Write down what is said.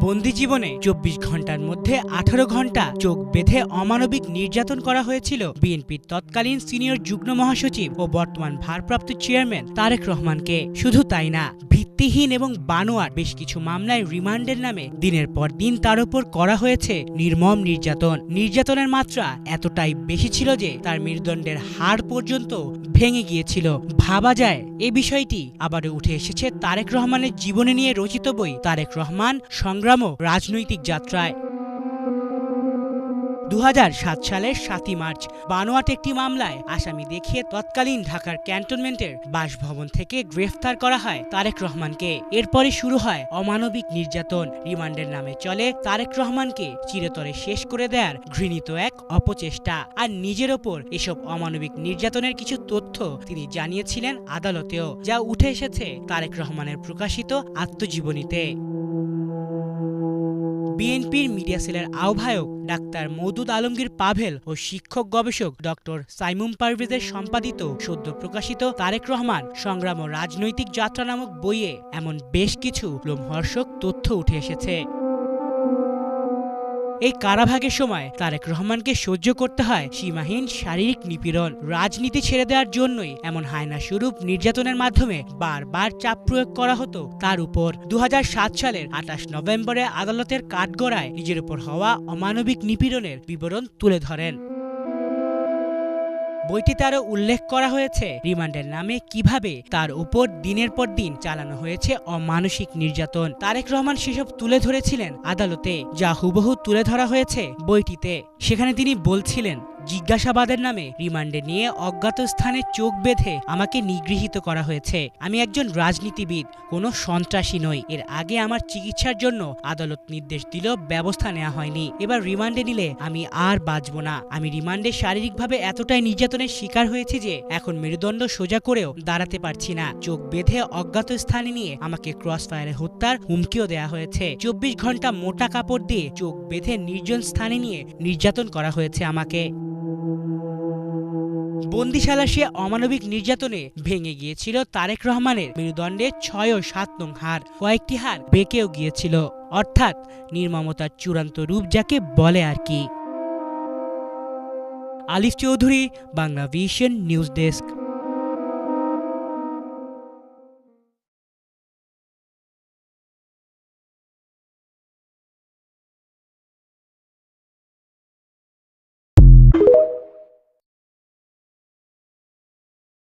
বন্দি জীবনে ২৪ ঘন্টার মধ্যে ১৮ ঘন্টা চোখ বেঁধে অমানবিক নির্যাতন করা হয়েছিল বিএনপির তৎকালীন সিনিয়র যুগ্ম মহাসচিব ও বর্তমান ভারপ্রাপ্ত চেয়ারম্যান তারেক রহমানকে। শুধু তাই না, ভিত্তিহীন এবং বানোয়াট বেশ কিছু মামলায় রিমান্ডের নামে দিনের পর দিন তার উপর করা হয়েছে নির্মম নির্যাতন। নির্যাতনের মাত্রা এতটাই বেশি ছিল যে তার মেরুদণ্ডের হাড় পর্যন্ত ভেঙে গিয়েছিল। ভাবা যায় এ বিষয়টি আবারও উঠে এসেছে তারেক রহমানের জীবনে নিয়ে রচিত বই তারেক রহমান সংগ্রাম ও রাজনৈতিক যাত্রায়। ২০০৭ সালের ৭ই মার্চ বানোয়াট একটি মামলায় আসামি দেখিয়ে তৎকালীন ঢাকার ক্যান্টনমেন্টের বাসভবন থেকে গ্রেফতার করা হয় তারেক রহমানকে। এরপরে শুরু হয় অমানবিক নির্যাতন। রিমান্ডের নামে চলে তারেক রহমানকে চিরতরে শেষ করে দেয়ার ঘৃণিত এক অপচেষ্টা। আর নিজের ওপর এসব অমানবিক নির্যাতনের কিছু তথ্য তিনি জানিয়েছিলেন আদালতেও, যা উঠে এসেছে তারেক রহমানের প্রকাশিত আত্মজীবনীতে। বিএনপির মিডিয়া সেলের আহ্বায়ক ডাক্তার মওদুদ আলমগীর পাভেল ও শিক্ষক গবেষক ডক্টর সাইমুম পারভেজের সম্পাদিত সদ্য প্রকাশিত তারেক রহমান সংগ্রাম ও রাজনৈতিক যাত্রা নামক বইয়ে এমন বেশ কিছু লোমহর্ষক তথ্য উঠে এসেছে। এই কারাভাগের সময় তারেক রহমানকে সহ্য করতে হয় সীমাহীন শারীরিক নিপীড়ন। রাজনীতি ছেড়ে দেওয়ার জন্যই এমন হায়না স্বরূপ নির্যাতনের মাধ্যমে বারবার চাপ প্রয়োগ করা হতো তার উপর। ২০০৭ সালের ২৮ নভেম্বরে আদালতের কাঠগড়ায় নিজের উপর হওয়া অমানবিক নিপীড়নের বিবরণ তুলে ধরেন। বইটিতে আরও উল্লেখ করা হয়েছে রিমান্ডের নামে কিভাবে তার উপর দিনের পর দিন চালানো হয়েছে অমানসিক নির্যাতন। তারেক রহমান সেসব তুলে ধরেছিলেন আদালতে, যা হুবহু তুলে ধরা হয়েছে বইটিতে। সেখানে তিনি বলছিলেন, জিজ্ঞাসাবাদের নামে রিমান্ডে নিয়ে অজ্ঞাত স্থানে চোখ বেঁধে আমাকে নিগৃহীত করা হয়েছে। আমি একজন রাজনীতিবিদ, কোনো সন্ত্রাসী নই। এর আগে আমার চিকিৎসার জন্য আদালত নির্দেশ দিলেও ব্যবস্থা নেওয়া হয়নি। এবার রিমান্ডে নিলে আমি আর বাঁচব না। আমি রিমান্ডে শারীরিকভাবে এতটাই নির্যাতনের শিকার হয়েছি যে এখন মেরুদণ্ড সোজা করেও দাঁড়াতে পারছি না। চোখ বেঁধে অজ্ঞাত স্থানে নিয়ে আমাকে ক্রস ফায়ারে হত্যার হুমকিও দেয়া হয়েছে। ২৪ ঘন্টা মোটা কাপড় দিয়ে চোখ বেঁধে নির্জন স্থানে নিয়ে নির্যাতন করা হয়েছে আমাকে। বন্দিশালা সে অমানবিক নির্যাতনে ভেঙে গিয়েছিল তারেক রহমানের মেরুদণ্ডের ৬ ও ৭ নং হাড়। কয়েকটি হাড় বেঁকেও গিয়েছিল। অর্থাৎ নির্মমতার চূড়ান্ত রূপ যাকে বলে আর কি। আলিফ Chowdhury, Bangla vision news desk.